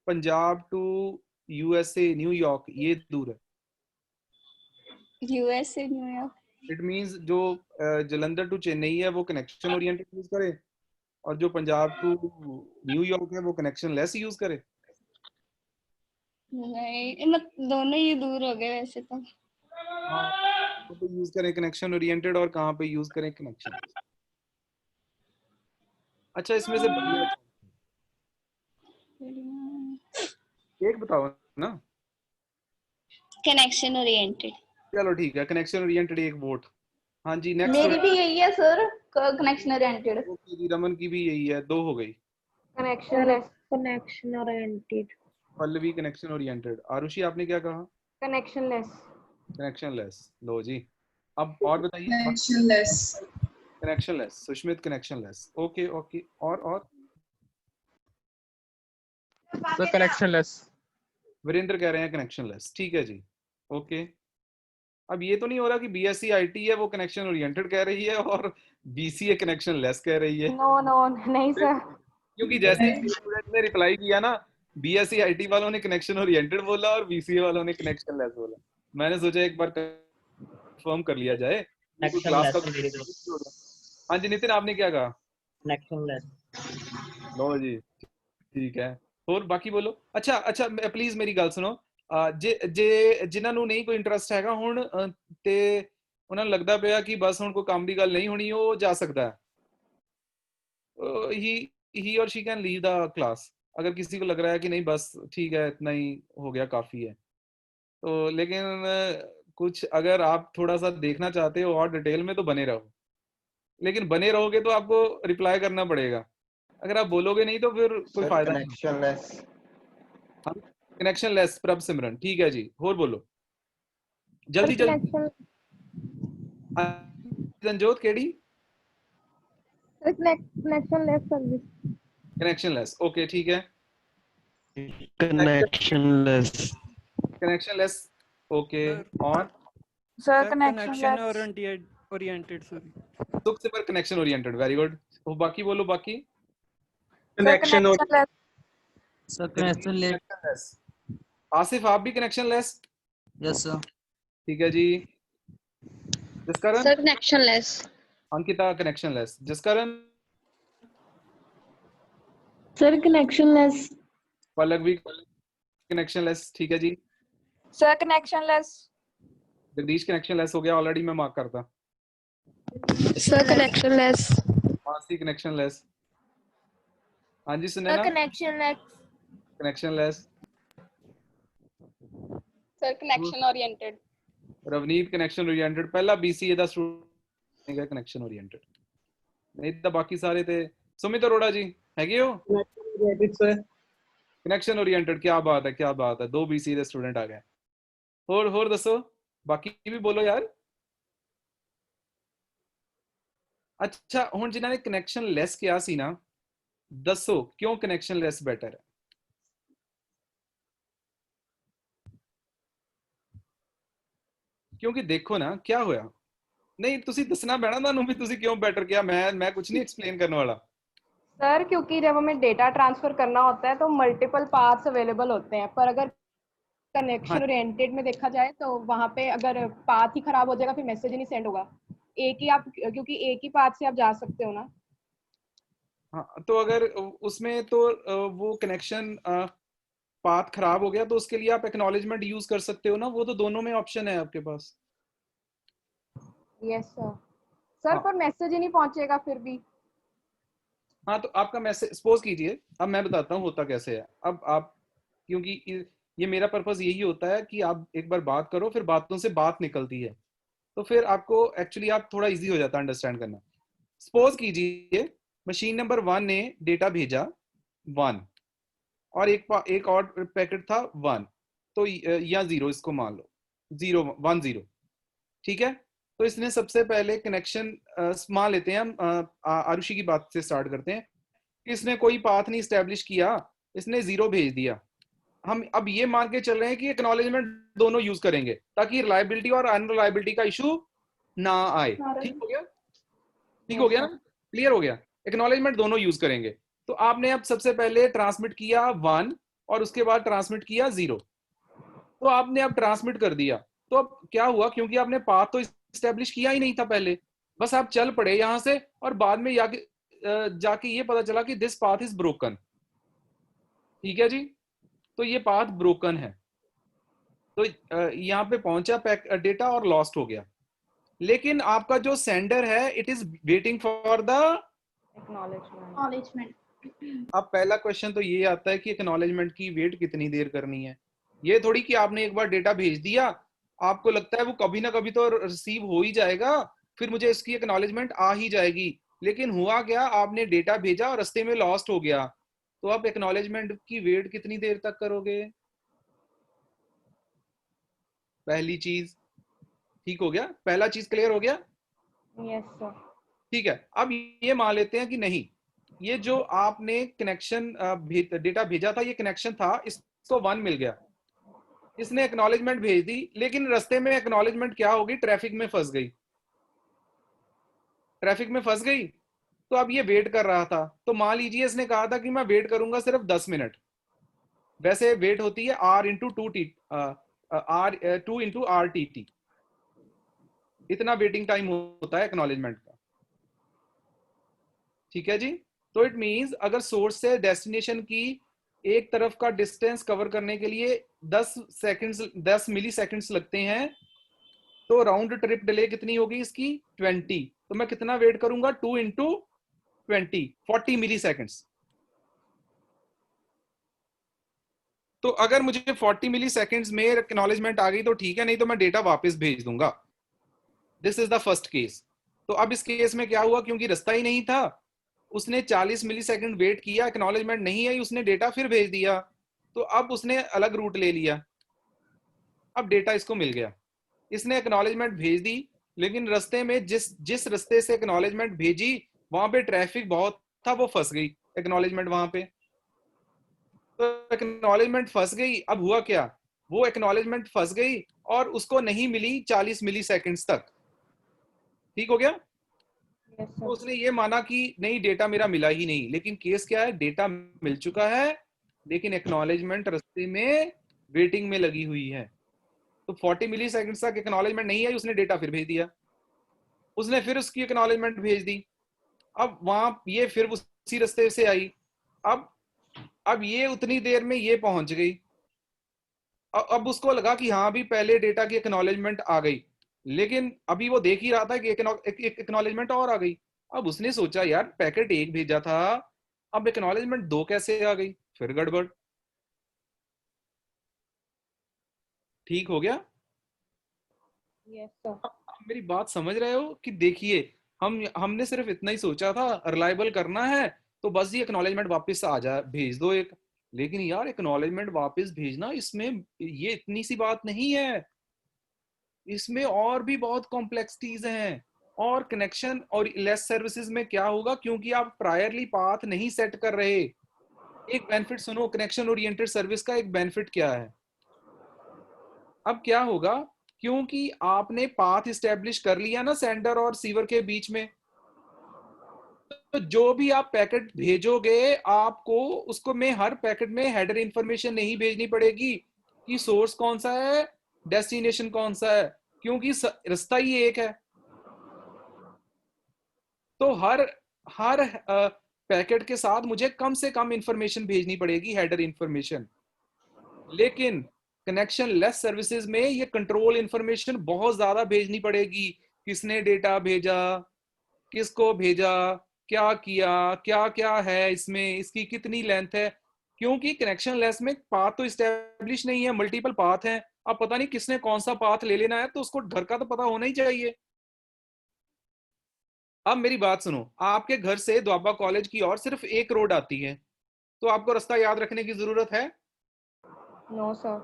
पंजाब टू यूएसए न्यूयॉर्क ये दूर है? यूएस से न्यूयॉर्क। इट मींस जो जलंधर टू चेन्नई है वो कनेक्शन ओरिएंटेड यूज करे, और जो पंजाब टू न्यूयॉर्क है वो कनेक्शन लेस यूज करे। नहीं मतलब दोनों ही दूर हो गए वैसे तो। हाँ, कहाँ पे यूज करें कनेक्शन ओरिएंटेड और कहाँ पे यूज करें कनेक्शन। अच्छा इसमें से बढ़िया एक बताओ ना। Connection oriented. चलो ठीक है, कनेक्शन ओरिएंटेड एक वोट। हाँ जी नेक्स्ट। मेरी भी यही है सर, कनेक्शन ओरिएंटेड। ओके जी, रमन की भी यही है, 2 हो गई। Connectionless. Connection oriented. Pallavi connection oriented, Arushi आपने क्या कहा? Connectionless. Connectionless. लो जी, अब और बताइए। Connectionless. Connectionless, Sushmit connectionless. Okay okay, और सर कनेक्शन लेस। वीरेंद्र कह रहे हैं कनेक्शन लेस। ठीक है जी, ओके। अब ये तो नहीं हो रहा कि बीएससी आईटी है वो कनेक्शन ओरिएंटेड कह रही है और बीसीए कनेक्शन लेस कह रही है। नो नो नहीं सर। क्योंकि जैसे ही स्टूडेंट ने रिप्लाई किया ना, बीएससी आईटी वालों ने कनेक्शन ओरिएंटेड बोला और बीसीए वालों ने कनेक्शन लेस बोला। मैंने सोचा एक बार कंफर्म कर लिया जाए। क्लास का हाँ जी नितिन, आपने क्या कहा? Connectionless. लो जी ठीक है, और बाकी बोलो। अच्छा अच्छा प्लीज मेरी गल सुनो। जे जे जिन्हां ਨੂੰ ਨਹੀਂ ਕੋਈ ਇੰਟਰਸਟ ਹੈਗਾ ਹੁਣ ਤੇ ਉਹਨਾਂ ਨੂੰ ਲੱਗਦਾ ਪਿਆ ਕਿ ਬਸ ਹੁਣ ਕੋਈ ਕੰਮ ਦੀ ਗੱਲ ਨਹੀਂ ਹੋਣੀ, ਉਹ ਜਾ ਸਕਦਾ ਹੈ। ही और she can leave the class. अगर किसी को लग रहा है कि नहीं बस ठीक है इतना ही हो गया काफी है तो, लेकिन कुछ अगर आप थोड़ा सा देखना चाहते हो और डिटेल में तो बने रहो, लेकिन बने रहोगे तो आपको रिप्लाई करना पड़ेगा। अगर आप बोलोगे नहीं तो फिर कोई फायदा नहीं। Connection less. कनेक्शन लेस प्रभ सिमरन, ठीक है जी, और बोलो जल्दी जल्दी। संजोत केड़ी? Connection less service. Connection less, okay ठीक है। Connection less. Connectionless okay. और सर कनेक्शन ओरिएंटेड सॉरी। सुख सिमर कनेक्शन ओरिएंटेड, वेरी गुड। और बाकी बोलो बाकी। कनेक्शन और सर कनेक्शन लेस। आसिफ आप भी कनेक्शन लेस? Yes sir. ठीक है जी। Jiskaran? Sir connectionless. Ankita connectionless. Jiskaran? Sir connectionless. Palak भी कनेक्शन लेस, ठीक है जी। Sir connectionless. Jagdish connectionless हो गया ऑलरेडी, मैं मार्क करता। Sir connectionless. Mansi connectionless. हाँ जी Sunaina? Connectionless. Connectionless. Sir connection oriented. Ravneet connection oriented. पहला बीसीए ਦਾ स्टूडेंट है कनेक्शन ओरिएंटेड, नहीं तो बाकी सारे थे। सुमित अरोड़ा जी हैगे हो? कनेक्शन ओरिएंटेड, क्या बात है क्या बात है, 2 बीसीए ਦੇ स्टूडेंट आ गए। ਹੋਰ ਦੱਸੋ ਬਾਕੀ ਵੀ ਬੋਲੋ यार। अच्छा ਹੁਣ ਜਿਨ੍ਹਾਂ ਨੇ ਕਨੈਕਸ਼ਨ ਲੈਸ ਕਿਹਾ ਸੀ ਨਾ, ਦੱਸੋ ਕਿਉਂ ਕਨੈਕਸ਼ਨ ਲੈਸ ਬੈਟਰ ਹੈ? क्योंकि देखो ना क्या होया, नहीं तुसी दसना पैना ਤੁਹਾਨੂੰ ਵੀ ਤੁਸੀਂ ਕਿਉਂ बेटर किया। मैं कुछ नहीं एक्सप्लेन करने वाला सर क्योंकि जब हमें डेटा ट्रांसफर करना होता है तो मल्टीपल पाथ्स अवेलेबल होते हैं, पर अगर कनेक्शन ओरिएंटेड में देखा जाए तो वहां पे अगर पाथ ही खराब हो जाएगा फिर मैसेज ही नहीं सेंड होगा। एक ही आप, क्योंकि एक ही पाथ से आप जा सकते हो ना। हाँ तो अगर उसमें तो वो कनेक्शन पाथ खराब हो गया तो उसके लिए आप एक्नॉलेजमेंट यूज कर सकते हो ना, वो तो दोनों में ऑप्शन है आपके पास। यस सर पर मैसेज ही नहीं पहुंचेगा फिर भी। हाँ तो आपका मैसेज सपोज कीजिए, अब मैं बताता हूँ होता कैसे है। अब आप, क्योंकि ये मेरा पर्पस यही होता है कि आप एक बार बात करो फिर बातों से बात निकलती है, तो फिर आपको एक्चुअली आप थोड़ा इजी हो जाता है अंडरस्टैंड करना। सपोज कीजिए मशीन नंबर 1 ने डेटा भेजा 1 और एक और पैकेट था 1, तो या 0 इसको मान लो 0 1 0, ठीक है। तो इसने सबसे पहले कनेक्शन मान लेते हैं हम, आरुषि की बात से स्टार्ट करते हैं। इसने कोई पाथ नहीं स्टैब्लिश किया, इसने 0 भेज दिया। हम अब ये मान के चल रहे हैं कि एक्नॉलेजमेंट दोनों यूज करेंगे ताकि रिलायबिलिटी और अनरिलायबिलिटी का इशू ना आए। ठीक हो गया? ठीक हो गया ना? क्लियर हो गया? एक्नॉलेजमेंट दोनों यूज करेंगे। तो आपने अब सबसे पहले ट्रांसमिट किया 1 और उसके बाद ट्रांसमिट किया 0, तो आपने अब ट्रांसमिट कर दिया। तो अब क्या हुआ, क्योंकि आपने पाथ तो एस्टेब्लिश किया ही नहीं था पहले, बस आप चल पड़े यहां से और बाद में जाके ये पता चला कि दिस पाथ इज ब्रोकन। ठीक है जी, तो ये पाथ ब्रोकन है, तो यहाँ पे पहुंचा डेटा और लॉस्ट हो गया। लेकिन आपका जो सेंडर है it is waiting for the acknowledgement. अब पहला क्वेश्चन तो ये आता है कि एक्नॉलेजमेंट की वेट कितनी देर करनी है। ये थोड़ी कि आपने एक बार डेटा भेज दिया, आपको लगता है वो कभी ना कभी तो रिसीव हो ही जाएगा, फिर मुझे इसकी एक्नॉलेजमेंट आ ही जाएगी। लेकिन हुआ क्या, आपने डेटा भेजा और रास्ते में लॉस्ट हो गया, तो आप एक्नॉलेजमेंट की वेट कितनी देर तक करोगे? पहली चीज ठीक हो गया, पहला चीज क्लियर हो गया? Yes sir. ठीक है, अब ये मान लेते हैं कि नहीं, ये जो आपने कनेक्शन डेटा भेजा था ये कनेक्शन था, इसको 1 मिल गया, इसने एक्नॉलेजमेंट भेज दी, लेकिन रास्ते में एक्नॉलेजमेंट क्या होगी, ट्रैफिक में फंस गई, ट्रैफिक में फंस गई। तो अब ये वेट कर रहा था, तो मान लीजिए इसने कहा था कि मैं वेट करूंगा सिर्फ 10 मिनट। वैसे वेट होती है R into two T, R 2 × RTT, इतना वेटिंग टाइम होता है एक्नॉलेजमेंट का। ठीक है जी। तो इट मींस अगर सोर्स से डेस्टिनेशन की एक तरफ का डिस्टेंस कवर करने के लिए 10 मिली सेकेंड्स लगते हैं, तो राउंड ट्रिप डिले कितनी होगी इसकी, 20। तो मैं कितना वेट करूंगा, 2 × 20, 40 मिली सेकेंड्स। तो अगर मुझे 40 मिली सेकेंड्स में एक्नॉलेजमेंट आ गई तो ठीक है, नहीं तो मैं डेटा वापस भेज दूंगा। This is the first case. तो अब इस केस में क्या हुआ, क्योंकि रास्ता ही नहीं था, उसने 40 मिली सेकेंड वेट किया, एक्नॉलेजमेंट नहीं आई, उसने डेटा फिर भेज दिया। तो अब उसने अलग रूट ले लिया, अब डेटा इसको मिल गया, इसने एक्नॉलेजमेंट भेज दी, लेकिन रास्ते में जिस रास्ते से एक्नॉलेजमेंट भेजी वहां पे ट्रैफिक बहुत था, वो फंस गई एक्नॉलेजमेंट वहां पे। तो एक्नॉलेजमेंट फंस गई, अब हुआ क्या, वो एक्नॉलेजमेंट फंस गई और उसको नहीं मिली 40 मिली सेकेंड्स तक। ठीक हो गया। Yes, तो sir. उसने ये माना कि नहीं डेटा मेरा मिला ही नहीं, लेकिन केस क्या है, डेटा मिल चुका है, लेकिन एक्नॉलेजमेंट रास्ते में वेटिंग में लगी हुई है। तो 40 मिली सेकेंड तक एक्नॉलेजमेंट नहीं आई, उसने डेटा फिर भेज दिया, उसने फिर उसकी एक्नॉलेजमेंट भेज दी, अब वहां ये फिर उसी रास्ते से आई, अब ये उतनी देर में ये पहुंच गई। अब उसको लगा कि हाँ भी पहले डेटा की एक्नॉलेजमेंट आ गई, लेकिन अभी वो देख ही रहा था कि एक एक्नॉलेजमेंट और आ गई। अब उसने सोचा यार पैकेट 1 भेजा था, अब एक्नॉलेजमेंट 2 कैसे आ गई, फिर गड़बड़। ठीक हो गया। Yes, sir. आप मेरी बात समझ रहे हो कि देखिए, हमने सिर्फ इतना ही सोचा था रिलायबल करना है तो बस ये एक्नॉलेजमेंट वापस आ जाए, भेज दो एक। लेकिन यार एक्नॉलेजमेंट वापस भेजना, इसमें ये इतनी सी बात नहीं है, इसमें और भी बहुत कॉम्प्लेक्सिटीज हैं। और कनेक्शन और लेस सर्विसेज में क्या होगा, क्योंकि आप प्रायरली पाथ नहीं सेट कर रहे। एक बेनिफिट सुनो, कनेक्शन ओरिएंटेड सर्विस का एक बेनिफिट क्या है। अब क्या होगा, क्योंकि आपने पाथ इस्टेब्लिश कर लिया ना सेंडर और रिसीवर के बीच में, तो जो भी आप पैकेट भेजोगे आपको उसको में हर पैकेट में हेडर इंफॉर्मेशन नहीं भेजनी पड़ेगी कि सोर्स कौन सा है, डेस्टिनेशन कौन सा है, क्योंकि रास्ता ही एक है। तो हर हर पैकेट के साथ मुझे कम से कम इंफॉर्मेशन भेजनी पड़ेगी, हेडर इंफॉर्मेशन। लेकिन कनेक्शन लेस सर्विसेज में ये कंट्रोल इंफॉर्मेशन बहुत ज्यादा भेजनी पड़ेगी, किसने डेटा भेजा, किसको भेजा, क्या किया, क्या क्या है इसमें, इसकी कितनी लेंथ है। क्योंकि कनेक्शन लेस में पाथ तो इस्टेब्लिश नहीं है, मल्टीपल पाथ है, अब पता नहीं किसने कौन सा पाथ ले लेना है, तो उसको घर का तो पता होना ही चाहिए। अब मेरी बात सुनो, आपके घर से द्वाबा कॉलेज की ओर सिर्फ एक रोड आती है, तो आपको रास्ता याद रखने की जरूरत है। No, sir.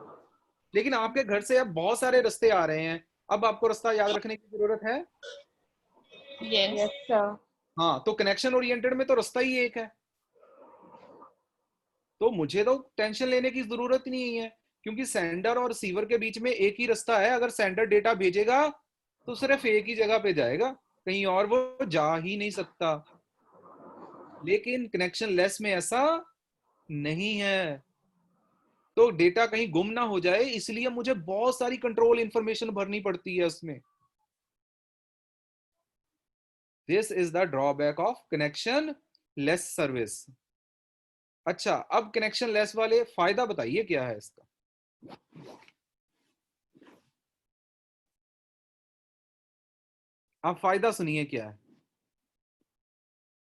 लेकिन आपके घर से अब बहुत सारे रास्ते आ रहे हैं, अब आपको रास्ता याद रखने की जरूरत है। Yes, sir. हाँ, तो कनेक्शन ओरिएंटेड में तो रास्ता ही एक है, तो मुझे तो टेंशन लेने की जरूरत ही नहीं है, क्योंकि सेंडर और रिसीवर के बीच में एक ही रास्ता है। अगर सेंडर डेटा भेजेगा तो सिर्फ एक ही जगह पे जाएगा, कहीं और वो जा ही नहीं सकता। लेकिन कनेक्शन लेस में ऐसा नहीं है, तो डेटा कहीं गुम ना हो जाए, इसलिए मुझे बहुत सारी कंट्रोल इंफॉर्मेशन भरनी पड़ती है उसमें। This is the drawback of connection less service. अच्छा, अब कनेक्शन लेस वाले फायदा बताइए क्या है इसका। आप फायदा सुनिए क्या है।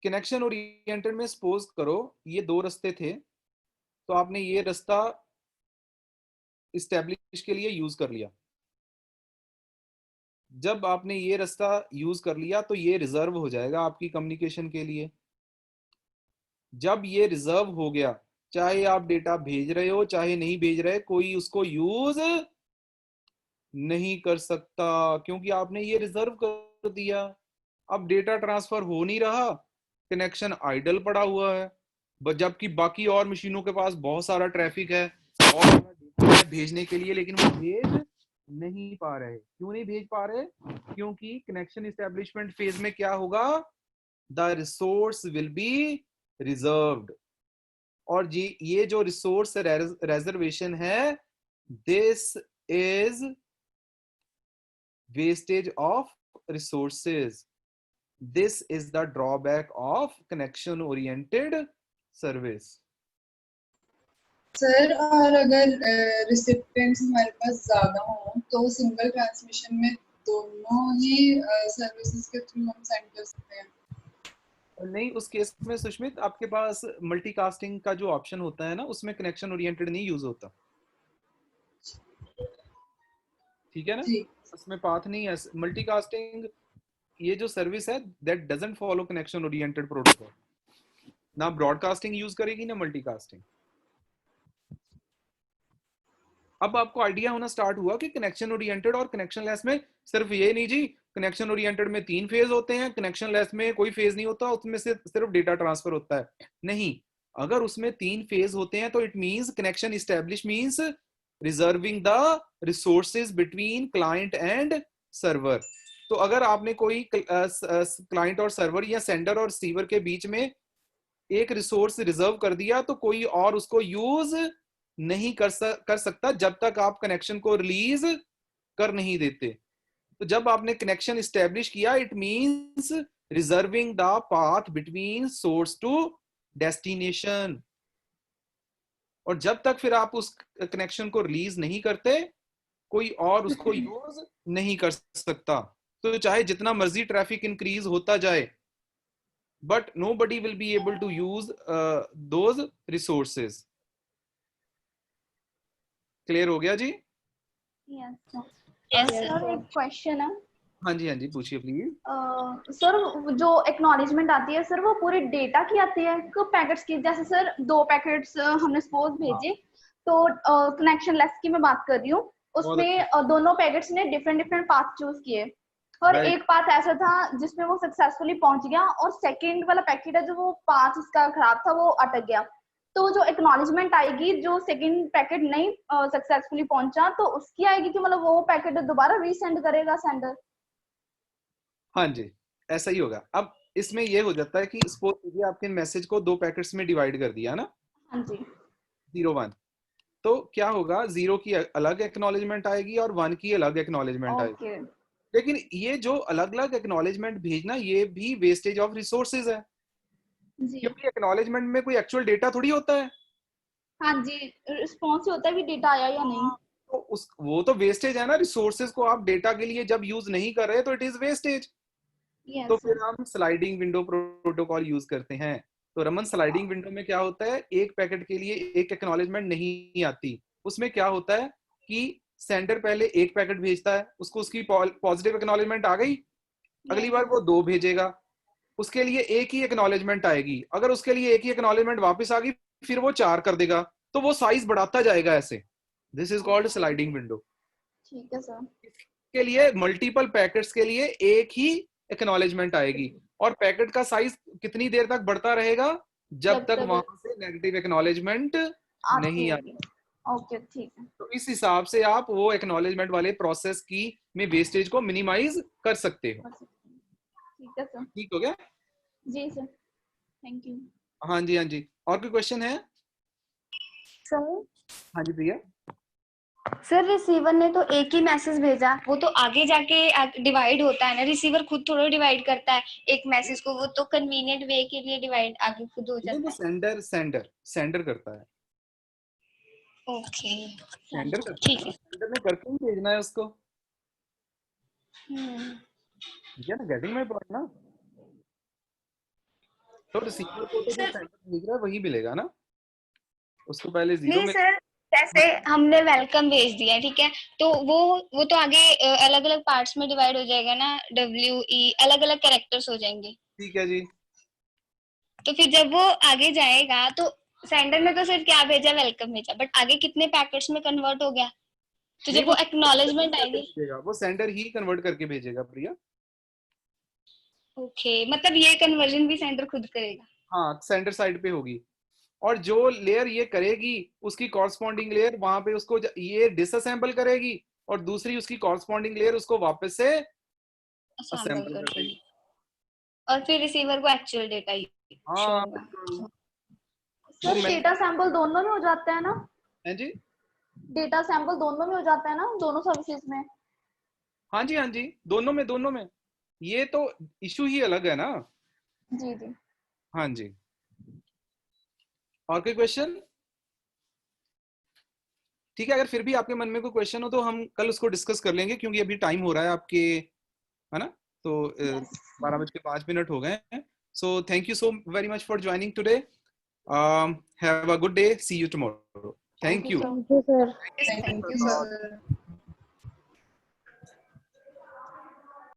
कनेक्शन ओरिएंटेड में सपोज करो ये 2 रास्ते थे, तो आपने ये रास्ता इस्टेब्लिश के लिए यूज कर लिया। जब आपने ये रास्ता यूज कर लिया तो ये रिजर्व हो जाएगा आपकी कम्युनिकेशन के लिए। जब ये रिजर्व हो गया, चाहे आप डेटा भेज रहे हो चाहे नहीं भेज रहे, कोई उसको यूज नहीं कर सकता, क्योंकि आपने ये रिजर्व कर दिया। अब डेटा ट्रांसफर हो नहीं रहा, कनेक्शन आइडल पड़ा हुआ है, जबकि बाकी और मशीनों के पास बहुत सारा ट्रैफिक है और भेजने के लिए, लेकिन वो भेज नहीं पा रहे। क्यों नहीं भेज पा रहे? क्योंकि कनेक्शन इस्टेब्लिशमेंट फेज में क्या होगा, the resource will be reserved, और ये जो रिसोर्स रेजर्वेशन है, this is wastage of resources. This is the drawback of connection oriented service. Sir और अगर रिसिपिएंट्स हमारे पास ज्यादा हो तो सिंगल ट्रांसमिशन में दोनों ही सर्विसेज के थ्रू हम सेंड कर सकते हैं? नहीं, उस केस में सुष्मित आपके पास मल्टीकास्टिंग का जो ऑप्शन होता है ना, उसमें कनेक्शन ओरिएंटेड नहीं यूज होता, ठीक है ना? जी। उसमें पाथ नहीं है। मल्टीकास्टिंग ये जो सर्विस है, that doesn't follow connection oriented protocol. ना ब्रॉडकास्टिंग यूज करेगी ना मल्टीकास्टिंग। अब आपको आइडिया होना स्टार्ट हुआ कि कनेक्शन ओरिएंटेड और कनेक्शन लेस में सिर्फ ये नहीं जी, कनेक्शन ओरिएंटेड में 3 फेज होते हैं, कनेक्शन लेस में कोई फेज नहीं होता, उसमें से सिर्फ डेटा ट्रांसफर होता है। नहीं, अगर उसमें 3 फेज होते हैं तो it means connection establish means reserving the resources between client and server. तो अगर आपने कोई क्लाइंट और सर्वर या सेंडर और रिसीवर के बीच में एक रिसोर्स रिजर्व कर दिया, तो कोई और उसको यूज नहीं कर सकता जब तक आप कनेक्शन को रिलीज कर नहीं देते। तो जब आपने कनेक्शन इस्टेब्लिश किया, it means reserving the path between source to destination, और जब तक फिर आप उस कनेक्शन को रिलीज नहीं करते, कोई और उसको यूज नहीं कर सकता। तो चाहे जितना मर्जी ट्रैफिक इंक्रीज होता जाए, but nobody will be able to use those resources। Clear हो गया जी? यस सर एक क्वेश्चन है। हाँ जी, हाँ जी, पूछिए प्लीज। सर जो एक्नॉलेजमेंट आती है सर, वो पूरे डेटा की आती है कि पैकेट्स की? जैसे सर 2 पैकेट्स हमने सपोज भेजे, तो कनेक्शन लेस की मैं बात कर रही हूँ, उसमें दोनों पैकेट्स ने डिफरेंट पाथ चूज किए, और Right. एक पाथ ऐसा था जिसमें वो सक्सेसफुली पहुंच गया, और सेकंड वाला पैकेट है जो वो पाथ उसका खराब था, वो अटक गया। तो जो एक्नॉलेजमेंट आएगी, जो सेकंड पैकेट नहीं सक्सेसफुली पहुंचा, तो उसकी आएगी कि मतलब वो पैकेट दोबारा रीसेंड करेगा सेंडर? हाँ जी, ऐसा ही होगा। अब इसमें ये हो जाता है कि सपोज कीजिए आपके मैसेज को 2 पैकेट्स में डिवाइड कर दिया ना, हाँ जी। 0 1, तो क्या होगा, 0 की अलग एक्नॉलेजमेंट आएगी और 1 की अलग एक्नॉलेजमेंट आएगी। ओके। लेकिन ये जो अलग अलग एक्नॉलेजमेंट भेजना, ये भी वेस्टेज ऑफ रिसोर्सेज है, जी। क्योंकि एक्नॉलेजमेंट में कोई एक्चुअल डेटा थोड़ी होता है। हाँ जी, रिस्पॉन्स होता है कि डेटा आया या नहीं। तो वो तो वेस्टेज है ना। रिसोर्सेज को आप डेटा के लिए जब यूज नहीं कर रहे, तो इट इज वेस्टेज। Yes, तो sir. फिर हम स्लाइडिंग विंडो प्रोटोकॉल यूज करते हैं। तो रमन, स्लाइडिंग विंडो में क्या होता है, एक पैकेट के लिए एक एक्नॉलेजमेंट नहीं आती। उसमें क्या होता है कि सेंडर पहले एक पैकेट भेजता है, उसको उसकी पॉजिटिव एक्नॉलेजमेंट आ गई, अगली बार वो 2 भेजेगा, उसके लिए एक ही एक्नॉलेजमेंट आएगी। अगर उसके लिए एक ही एक्नॉलेजमेंट वापस आ गई, फिर वो 4 कर देगा, तो वो साइज बढ़ाता जाएगा ऐसे। This is called sliding window. ठीक है सर। के लिए मल्टीपल पैकेट्स के लिए एक ही एक्नॉलेजमेंट आएगी, और पैकेट का साइज कितनी देर तक बढ़ता रहेगा, जब तक वहां से नेगेटिव एक्नॉलेजमेंट नहीं आती। ओके, ठीक है। तो इस हिसाब से आप वो एक्नॉलेजमेंट वाले प्रोसेस की में वेस्टेज को मिनिमाइज कर सकते हो। ठीक है सर। ठीक हो गया? जी सर, थैंक यू। हाँ जी, हाँ जी, और कोई क्वेश्चन है? सर हाँ जी प्रिया। सर रिसीवर ने तो एक ही मैसेज भेजा, वो तो आगे जाके डिवाइड होता है ना, रिसीवर खुद थोड़ा डिवाइड करता है एक मैसेज को, वो तो कन्वीनियंट वे के लिए डिवाइड आगे खुद हो जाता है। सेंडर करता है। ओके, सेंडर करता ठीक है, है। सेंडर ने करके ही भेजना है उसको। ठीक है ना, गेटिंग माय पॉइंट ना? तो रिसीवर को तो जो सेंडर भेज रहा है वही मिलेगा ना, उसको पहले 0 नहीं में। सर, जैसे हमने वेलकम भेज दिया, ठीक है, तो वो तो आगे अलग अलग पार्ट्स में डिवाइड हो जाएगा ना, WE अलग अलग कैरेक्टर्स हो जाएंगे। ठीक है जी। तो फिर जब वो आगे जाएगा, तो सेंडर ने तो सिर्फ क्या भेजा, वेलकम भेजा, बट आगे कितने पैकेट्स में कन्वर्ट हो गया, तो जब वो एक्नॉलेजमेंट आएगी, वो सेंडर ही कन्वर्ट करके भेजेगा प्रिया। ओके, मतलब ये कन्वर्जन भी सेंडर खुद करेगा। हाँ, सेंडर साइड पे होगी। और जो लेयर ये करेगी उसकी कॉरस्पॉन्डिंग लेयर वहां पे उसको ये डिसअसेंबल करेगी और दूसरी उसकी कॉरस्पॉन्डिंग लेयर उसको वापस से असेंबल असेंबल कर कर देगी। देगी और फिर रिसीवर को एक्चुअल डेटा शो हाँ होगा। बिल्कुल। सर मैं- डेटा सैंपल दोनों में हो जाता है ना? हैं जी? डेटा सैंपल दोनों में हो जाता है ना, दोनों सर्विसेज में? हाँ जी, दोनों में ये तो इशू ही अलग है ना। जी जी। हाँ जी, और कोई क्वेश्चन? ठीक है, अगर फिर भी आपके मन में कोई क्वेश्चन हो तो हम कल उसको डिस्कस कर लेंगे, क्योंकि अभी टाइम हो रहा है आपके, है ना? तो 12:05 हो गए हैं। So thank you so very much for joining today. Have a good day, see you tomorrow. Thank you. Thank you, sir. Thank you, sir.